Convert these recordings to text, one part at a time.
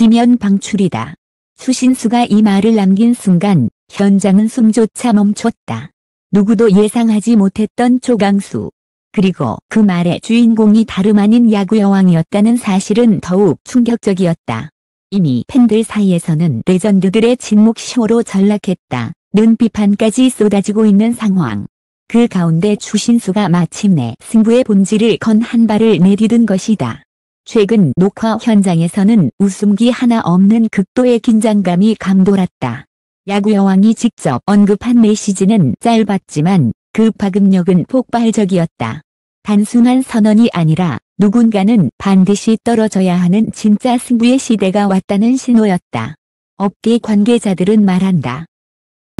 지면 방출이다. 추신수가 이 말을 남긴 순간 현장은 숨조차 멈췄다. 누구도 예상하지 못했던 조강수. 그리고 그 말의 주인공이 다름 아닌 야구여왕이었다는 사실은 더욱 충격적이었다. 이미 팬들 사이에서는 레전드들의 진목 쇼로 전락했다는 비판까지 쏟아지고 있는 상황. 그 가운데 추신수가 마침내 승부의 본질을 건 한 발을 내디딘 것이다. 최근 녹화 현장에서는 웃음기 하나 없는 극도의 긴장감이 감돌았다. 야구여왕이 직접 언급한 메시지는 짧았지만 그 파급력은 폭발적이었다. 단순한 선언이 아니라 누군가는 반드시 떨어져야 하는 진짜 승부의 시대가 왔다는 신호였다. 업계 관계자들은 말한다.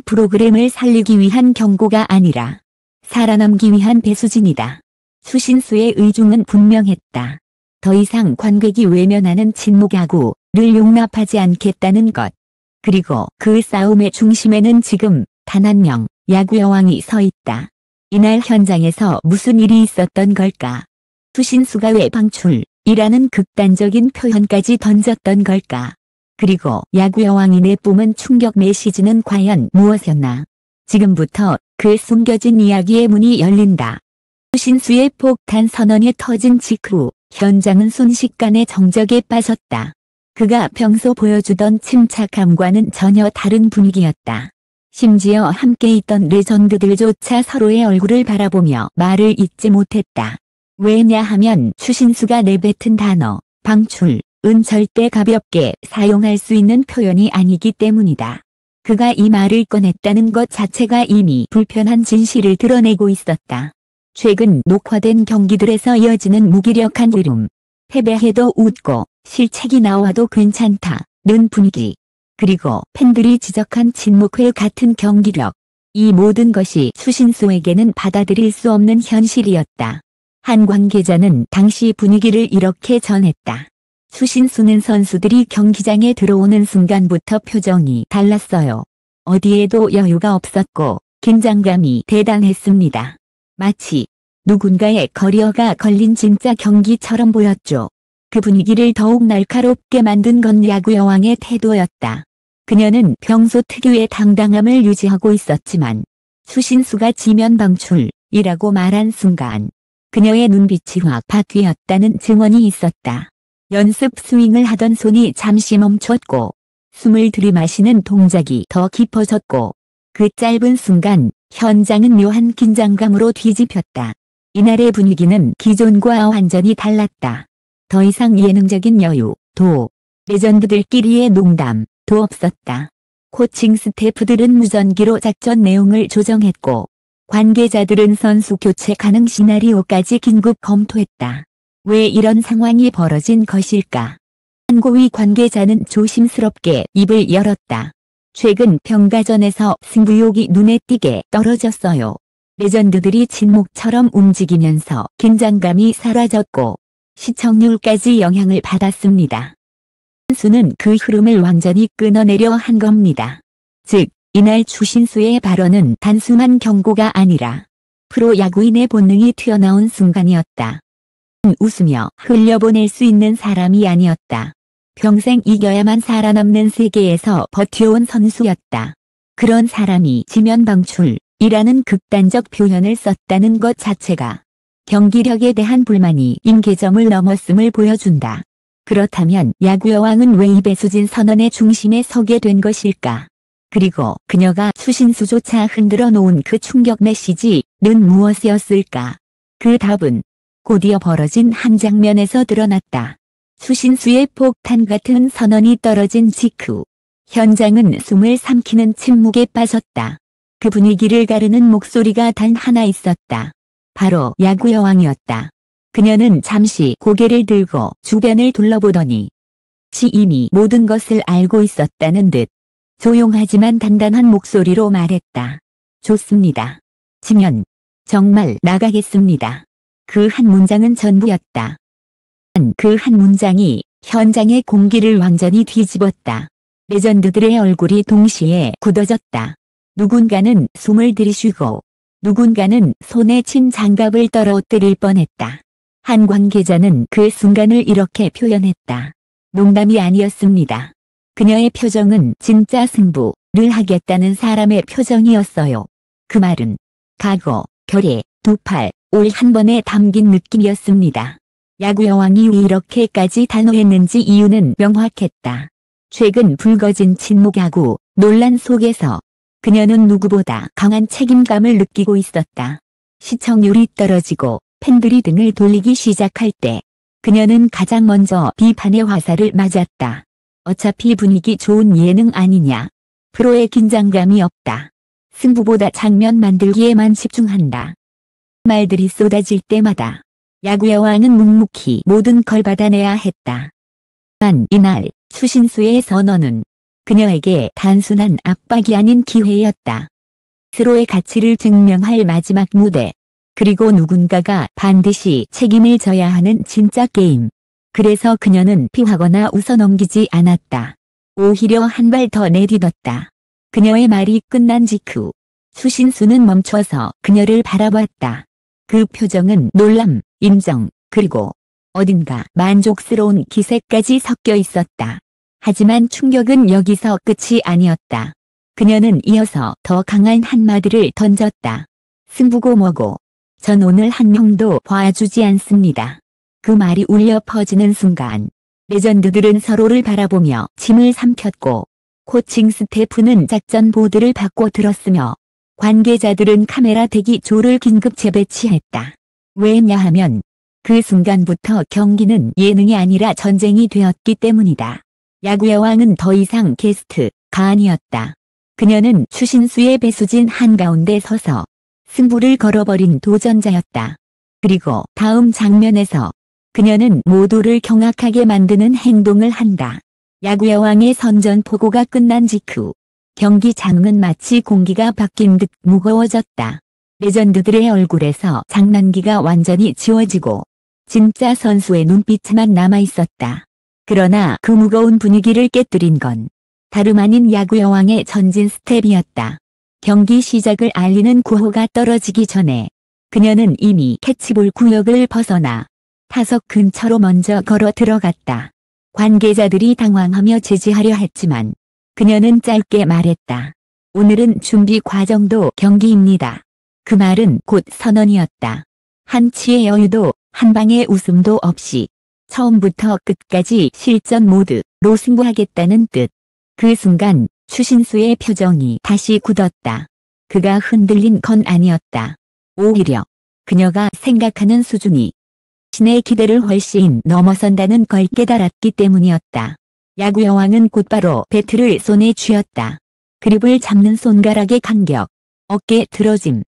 프로그램을 살리기 위한 경고가 아니라 살아남기 위한 배수진이다. 추신수의 의중은 분명했다. 더 이상 관객이 외면하는 침묵야구를 용납하지 않겠다는 것. 그리고 그 싸움의 중심에는 지금 단 한 명, 야구여왕이 서 있다. 이날 현장에서 무슨 일이 있었던 걸까? 추신수가 왜 방출이라는 극단적인 표현까지 던졌던 걸까? 그리고 야구여왕이 내뿜은 충격 메시지는 과연 무엇이었나? 지금부터 그 숨겨진 이야기의 문이 열린다. 추신수의 폭탄 선언이 터진 직후 현장은 순식간에 정적에 빠졌다. 그가 평소 보여주던 침착함과는 전혀 다른 분위기였다. 심지어 함께 있던 레전드들조차 서로의 얼굴을 바라보며 말을 잇지 못했다. 왜냐하면 추신수가 내뱉은 단어, 방출은 절대 가볍게 사용할 수 있는 표현이 아니기 때문이다. 그가 이 말을 꺼냈다는 것 자체가 이미 불편한 진실을 드러내고 있었다. 최근 녹화된 경기들에서 이어지는 무기력한 울음, 패배해도 웃고 실책이 나와도 괜찮다는 분위기, 그리고 팬들이 지적한 침묵회 같은 경기력, 이 모든 것이 추신수에게는 받아들일 수 없는 현실이었다. 한 관계자는 당시 분위기를 이렇게 전했다. 추신수는 선수들이 경기장에 들어오는 순간부터 표정이 달랐어요. 어디에도 여유가 없었고 긴장감이 대단했습니다. 마치 누군가의 커리어가 걸린 진짜 경기처럼 보였죠. 그 분위기를 더욱 날카롭게 만든 건 야구여왕의 태도였다. 그녀는 평소 특유의 당당함을 유지하고 있었지만 추신수가 지면 방출이라고 말한 순간 그녀의 눈빛이 확 바뀌었다는 증언이 있었다. 연습 스윙을 하던 손이 잠시 멈췄고 숨을 들이마시는 동작이 더 깊어졌고 그 짧은 순간 현장은 묘한 긴장감으로 뒤집혔다. 이날의 분위기는 기존과 완전히 달랐다. 더 이상 예능적인 여유도, 레전드들끼리의 농담도 없었다. 코칭 스태프들은 무전기로 작전 내용을 조정했고 관계자들은 선수 교체 가능 시나리오까지 긴급 검토했다. 왜 이런 상황이 벌어진 것일까? 한 고위 관계자는 조심스럽게 입을 열었다. 최근 평가전에서 승부욕이 눈에 띄게 떨어졌어요. 레전드들이 침묵처럼 움직이면서 긴장감이 사라졌고 시청률까지 영향을 받았습니다. 추신수는 그 흐름을 완전히 끊어내려 한 겁니다. 즉, 이날 추신수의 발언은 단순한 경고가 아니라 프로야구인의 본능이 튀어나온 순간이었다. 웃으며 흘려보낼 수 있는 사람이 아니었다. 평생 이겨야만 살아남는 세계에서 버텨온 선수였다. 그런 사람이 지면 방출이라는 극단적 표현을 썼다는 것 자체가 경기력에 대한 불만이 임계점을 넘었음을 보여준다. 그렇다면 야구여왕은 왜 이 배수진 선언의 중심에 서게 된 것일까? 그리고 그녀가 추신수조차 흔들어 놓은 그 충격 메시지는 무엇이었을까? 그 답은 곧이어 벌어진 한 장면에서 드러났다. 추신수의 폭탄 같은 선언이 떨어진 직후 현장은 숨을 삼키는 침묵에 빠졌다. 그 분위기를 가르는 목소리가 단 하나 있었다. 바로 야구여왕이었다. 그녀는 잠시 고개를 들고 주변을 둘러보더니 이미 모든 것을 알고 있었다는 듯 조용하지만 단단한 목소리로 말했다. 좋습니다. 지면 정말 나가겠습니다. 그 한 문장은 전부였다. 그 한 문장이 현장의 공기를 완전히 뒤집었다. 레전드들의 얼굴이 동시에 굳어졌다. 누군가는 숨을 들이쉬고 누군가는 손에 친 장갑을 떨어뜨릴 뻔했다. 한 관계자는 그 순간을 이렇게 표현했다. 농담이 아니었습니다. 그녀의 표정은 진짜 승부를 하겠다는 사람의 표정이었어요. 그 말은 각오, 결의, 두 팔, 올 한 번에 담긴 느낌이었습니다. 야구 여왕이 왜 이렇게까지 단호했는지 이유는 명확했다. 최근 불거진 친목 야구 논란 속에서 그녀는 누구보다 강한 책임감을 느끼고 있었다. 시청률이 떨어지고 팬들이 등을 돌리기 시작할 때 그녀는 가장 먼저 비판의 화살을 맞았다. 어차피 분위기 좋은 예능 아니냐. 프로의 긴장감이 없다. 승부보다 장면 만들기에만 집중한다. 말들이 쏟아질 때마다 야구 여왕은 묵묵히 모든 걸 받아내야 했다. 단 이날 추신수의 선언은 그녀에게 단순한 압박이 아닌 기회였다. 스스로의 가치를 증명할 마지막 무대. 그리고 누군가가 반드시 책임을 져야 하는 진짜 게임. 그래서 그녀는 피하거나 웃어넘기지 않았다. 오히려 한 발 더 내딛었다. 그녀의 말이 끝난 직후 추신수는 멈춰서 그녀를 바라봤다. 그 표정은 놀람, 인정, 그리고 어딘가 만족스러운 기색까지 섞여 있었다. 하지만 충격은 여기서 끝이 아니었다. 그녀는 이어서 더 강한 한마디를 던졌다. 승부고 뭐고 전 오늘 한 명도 봐주지 않습니다. 그 말이 울려 퍼지는 순간 레전드들은 서로를 바라보며 침을 삼켰고 코칭 스태프는 작전 보드를 바꿔 들었으며 관계자들은 카메라 대기조를 긴급 재배치했다. 왜냐하면 그 순간부터 경기는 예능이 아니라 전쟁이 되었기 때문이다. 야구 여왕은 더 이상 게스트가 아니었다. 그녀는 추신수의 배수진 한가운데 서서 승부를 걸어버린 도전자였다. 그리고 다음 장면에서 그녀는 모두를 경악하게 만드는 행동을 한다. 야구 여왕의 선전포고가 끝난 직후 경기장은 마치 공기가 바뀐 듯 무거워졌다. 레전드들의 얼굴에서 장난기가 완전히 지워지고 진짜 선수의 눈빛만 남아있었다. 그러나 그 무거운 분위기를 깨뜨린 건 다름 아닌 야구 여왕의 전진 스텝이었다. 경기 시작을 알리는 구호가 떨어지기 전에 그녀는 이미 캐치볼 구역을 벗어나 타석 근처로 먼저 걸어 들어갔다. 관계자들이 당황하며 제지하려 했지만 그녀는 짧게 말했다. 오늘은 준비 과정도 경기입니다. 그 말은 곧 선언이었다. 한치의 여유도 한 방의 웃음도 없이 처음부터 끝까지 실전 모드로 승부하겠다는 뜻. 그 순간 추신수의 표정이 다시 굳었다. 그가 흔들린 건 아니었다. 오히려 그녀가 생각하는 수준이 신의 기대를 훨씬 넘어선다는 걸 깨달았기 때문이었다. 야구 여왕은 곧바로 배트를 손에 쥐었다. 그립을 잡는 손가락의 간격, 어깨 들어짐,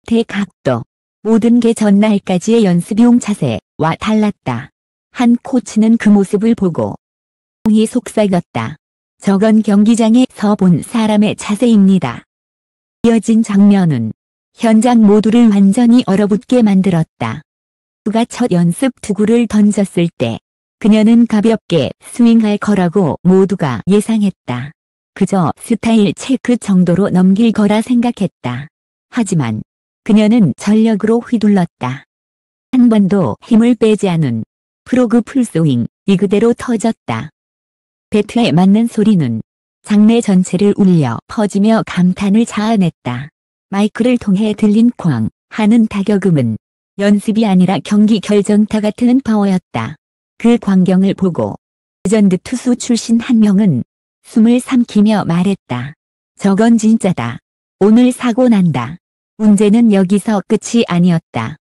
대각도, 모든 게 전날까지의 연습용 자세와 달랐다. 한 코치는 그 모습을 보고 이 속삭였다. 저건 경기장에서 본 사람의 자세입니다. 이어진 장면은 현장 모두를 완전히 얼어붙게 만들었다. 그가 첫 연습 투구를 던졌을 때 그녀는 가볍게 스윙할 거라고 모두가 예상했다. 그저 스타일 체크 정도로 넘길 거라 생각했다. 하지만 그녀는 전력으로 휘둘렀다. 한 번도 힘을 빼지 않은 프로그 풀스윙이 그대로 터졌다. 배트에 맞는 소리는 장내 전체를 울려 퍼지며 감탄을 자아냈다. 마이크를 통해 들린 쾅 하는 타격음은 연습이 아니라 경기 결정타 같은 파워였다. 그 광경을 보고 레전드 투수 출신 한 명은 숨을 삼키며 말했다. 저건 진짜다. 오늘 사고 난다. 문제는 여기서 끝이 아니었다.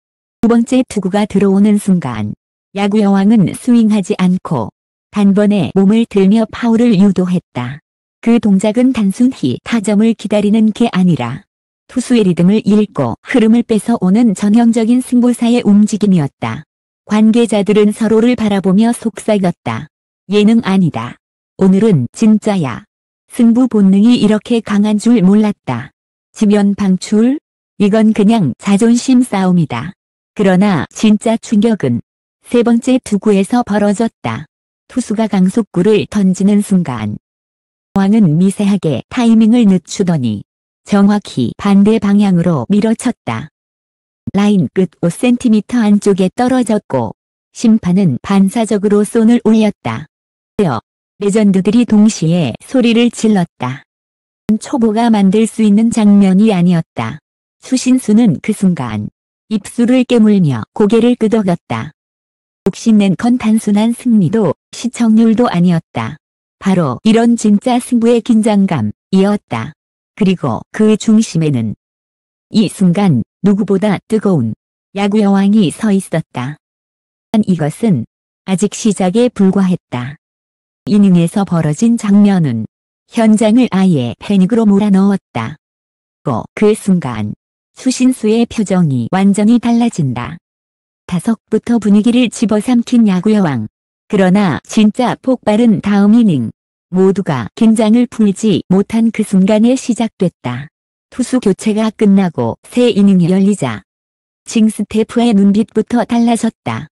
두 번째 투구가 들어오는 순간 야구 여왕은 스윙하지 않고 단번에 몸을 들며 파울을 유도했다. 그 동작은 단순히 타점을 기다리는 게 아니라 투수의 리듬을 읽고 흐름을 뺏어오는 전형적인 승부사의 움직임이었다. 관계자들은 서로를 바라보며 속삭였다. 예능 아니다. 오늘은 진짜야. 승부 본능이 이렇게 강한 줄 몰랐다. 지면 방출? 이건 그냥 자존심 싸움이다. 그러나 진짜 충격은 세 번째 투구에서 벌어졌다. 투수가 강속구를 던지는 순간 왕은 미세하게 타이밍을 늦추더니 정확히 반대 방향으로 밀어쳤다. 라인 끝 5cm 안쪽에 떨어졌고 심판은 반사적으로 손을 올렸다. 레전드들이 동시에 소리를 질렀다. 초보가 만들 수 있는 장면이 아니었다. 추신수는 그 순간 입술을 깨물며 고개를 끄덕였다. 욕심낸 건 단순한 승리도 시청률도 아니었다. 바로 이런 진짜 승부의 긴장감이었다. 그리고 그 중심에는 이 순간 누구보다 뜨거운 야구 여왕이 서 있었다. 이것은 아직 시작에 불과했다. 이닝에서 벌어진 장면은 현장을 아예 패닉으로 몰아넣었다. 그 순간 추신수의 표정이 완전히 달라진다. 타석부터 분위기를 집어삼킨 야구여왕. 그러나 진짜 폭발은 다음 이닝. 모두가 긴장을 풀지 못한 그 순간에 시작됐다. 투수 교체가 끝나고 새 이닝이 열리자 칭 스태프의 눈빛부터 달라졌다.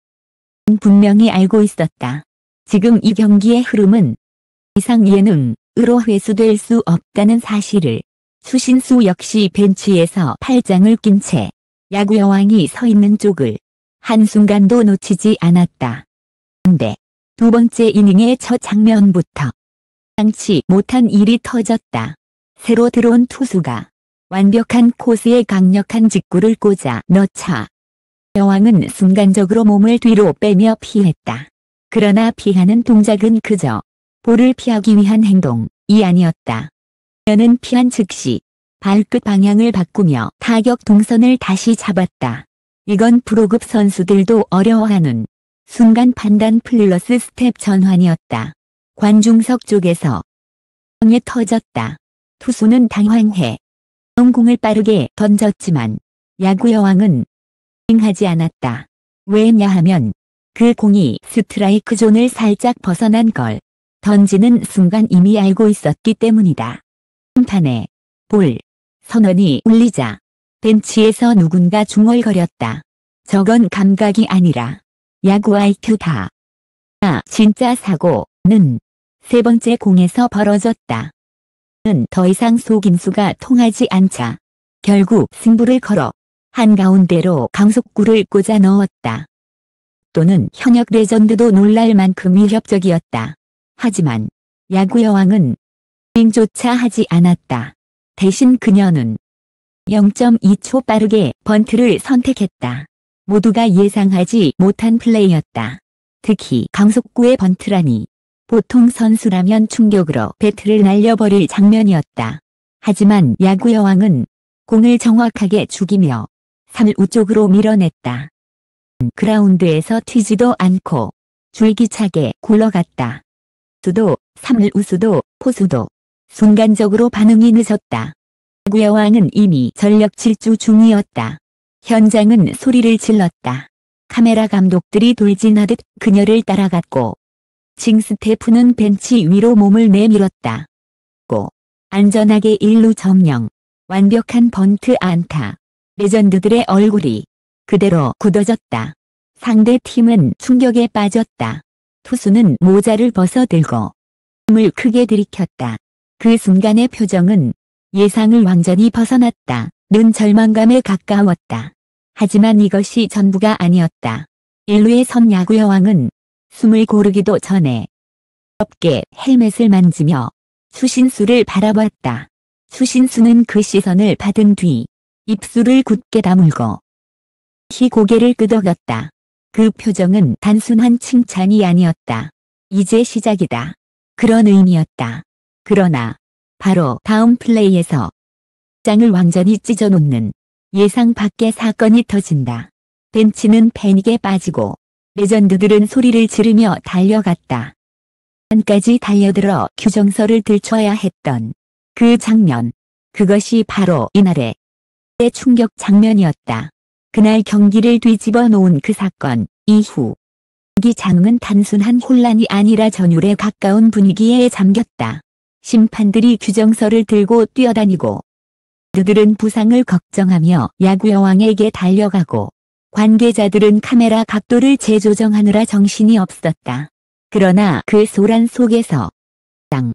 분명히 알고 있었다. 지금 이 경기의 흐름은 이상 예능으로 회수될 수 없다는 사실을. 추신수 역시 벤치에서 팔짱을 낀 채 야구여왕이 서 있는 쪽을 한순간도 놓치지 않았다. 그런데 두 번째 이닝의 첫 장면부터 예상치 못한 일이 터졌다. 새로 들어온 투수가 완벽한 코스에 강력한 직구를 꽂아 넣자 여왕은 순간적으로 몸을 뒤로 빼며 피했다. 그러나 피하는 동작은 그저 볼을 피하기 위한 행동이 아니었다. 그는 피한 즉시 발끝 방향을 바꾸며 타격 동선을 다시 잡았다. 이건 프로급 선수들도 어려워하는 순간 판단 플러스 스텝 전환이었다. 관중석 쪽에서 에 터졌다. 투수는 당황해 공을 빠르게 던졌지만 야구여왕은 하지 않았다. 왜냐하면 그 공이 스트라이크 존을 살짝 벗어난 걸 던지는 순간 이미 알고 있었기 때문이다. 심판의 볼 선언이 울리자 벤치에서 누군가 중얼거렸다. 저건 감각이 아니라 야구 IQ다. 진짜 사고는 세 번째 공에서 벌어졌다. 는 더 이상 속임수가 통하지 않자 결국 승부를 걸어 한가운데로 강속구를 꽂아 넣었다. 또는 현역 레전드도 놀랄 만큼 위협적이었다. 하지만 야구여왕은 스윙조차 하지 않았다. 대신 그녀는 0.2초 빠르게 번트를 선택했다. 모두가 예상하지 못한 플레이였다. 특히 강속구의 번트라니 보통 선수라면 충격으로 배트를 날려버릴 장면이었다. 하지만 야구여왕은 공을 정확하게 죽이며 3루 쪽으로 밀어냈다. 그라운드에서 튀지도 않고 줄기차게 굴러갔다. 수도 3루수도 포수도 순간적으로 반응이 늦었다. 야구여왕은 이미 전력 질주 중이었다. 현장은 소리를 질렀다. 카메라 감독들이 돌진하듯 그녀를 따라갔고 칭 스태프는 벤치 위로 몸을 내밀었다. 안전하게 1루 점령. 완벽한 번트 안타. 레전드들의 얼굴이 그대로 굳어졌다. 상대 팀은 충격에 빠졌다. 투수는 모자를 벗어들고 숨을 크게 들이켰다. 그 순간의 표정은 예상을 완전히 벗어났다. 는 절망감에 가까웠다. 하지만 이것이 전부가 아니었다. 1루에 선 야구여왕은 숨을 고르기도 전에 어깨 헬멧을 만지며 추신수를 바라봤다. 추신수는 그 시선을 받은 뒤 입술을 굳게 다물고 고개를 끄덕였다. 그 표정은 단순한 칭찬이 아니었다. 이제 시작이다. 그런 의미였다. 그러나 바로 다음 플레이에서 장을 완전히 찢어놓는 예상 밖의 사건이 터진다. 벤치는 패닉에 빠지고 레전드들은 소리를 지르며 달려갔다. 까지 달려들어 규정서를 들춰야 했던 그 장면. 그것이 바로 이날의 충격 장면이었다. 그날 경기를 뒤집어 놓은 그 사건 이후 경기장은 단순한 혼란이 아니라 전율에 가까운 분위기에 잠겼다. 심판들이 규정서를 들고 뛰어다니고 그들은 부상을 걱정하며 야구여왕에게 달려가고 관계자들은 카메라 각도를 재조정하느라 정신이 없었다. 그러나 그 소란 속에서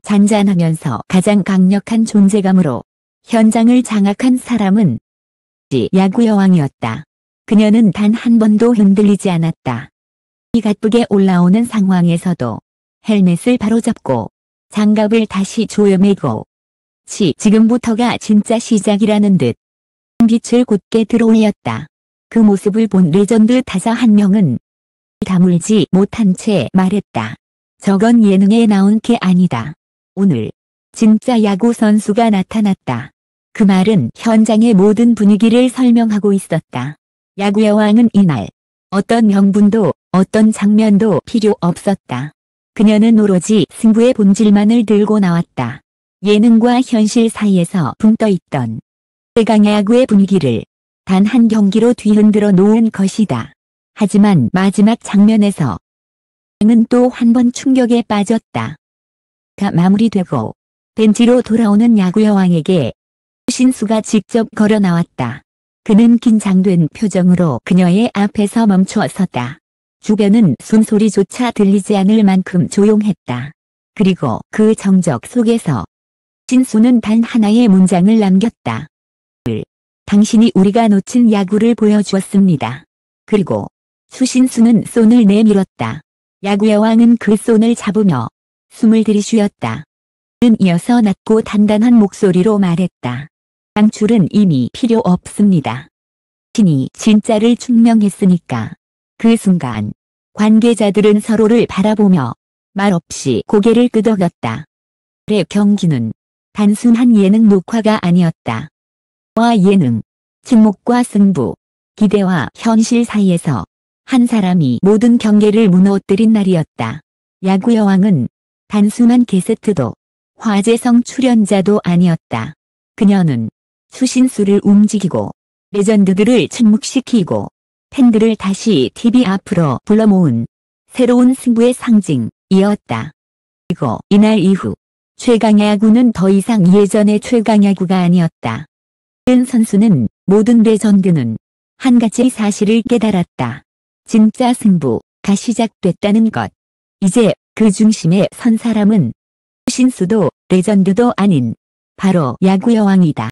잔잔하면서 가장 강력한 존재감으로 현장을 장악한 사람은 야구여왕이었다. 그녀는 단 한 번도 흔들리지 않았다. 이 가쁘게 올라오는 상황에서도 헬멧을 바로잡고 장갑을 다시 조여매고 지금부터가 진짜 시작이라는 듯 빛을 곧게 들어올렸다. 그 모습을 본 레전드 타자 한 명은 다물지 못한 채 말했다. 저건 예능에 나온 게 아니다. 오늘 진짜 야구 선수가 나타났다. 그 말은 현장의 모든 분위기를 설명하고 있었다. 야구의 왕은 이날 어떤 명분도 어떤 장면도 필요 없었다. 그녀는 오로지 승부의 본질만을 들고 나왔다. 예능과 현실 사이에서 붕 떠있던 최강 야구의 분위기를 단 한 경기로 뒤흔들어 놓은 것이다. 하지만 마지막 장면에서 는 또 한 번 충격에 빠졌다. 가 마무리되고 벤치로 돌아오는 야구의 왕에게 추신수가 직접 걸어 나왔다. 그는 긴장된 표정으로 그녀의 앞에서 멈춰 섰다. 주변은 숨소리조차 들리지 않을 만큼 조용했다. 그리고 그 정적 속에서 추신수는 단 하나의 문장을 남겼다. 당신이 우리가 놓친 야구를 보여주었습니다. 그리고 추신수는 손을 내밀었다. 야구의 왕은 그 손을 잡으며 숨을 들이쉬었다. 그는 이어서 낮고 단단한 목소리로 말했다. 방출은 이미 필요 없습니다. 신이 진짜를 증명했으니까. 그 순간 관계자들은 서로를 바라보며 말없이 고개를 끄덕였다. 그의 경기는 단순한 예능 녹화가 아니었다. 와 예능, 침묵과 승부, 기대와 현실 사이에서 한 사람이 모든 경계를 무너뜨린 날이었다. 야구의 왕은 단순한 게스트도 화제성 출연자도 아니었다. 그녀는 추신수를 움직이고 레전드들을 침묵시키고 팬들을 다시 TV 앞으로 불러 모은 새로운 승부의 상징이었다. 그리고 이날 이후 최강야구는 더 이상 예전의 최강야구가 아니었다. 모든 선수는 모든 레전드는 한 가지 사실을 깨달았다. 진짜 승부가 시작됐다는 것. 이제 그 중심에 선 사람은 추신수도 레전드도 아닌 바로 야구의 왕이다.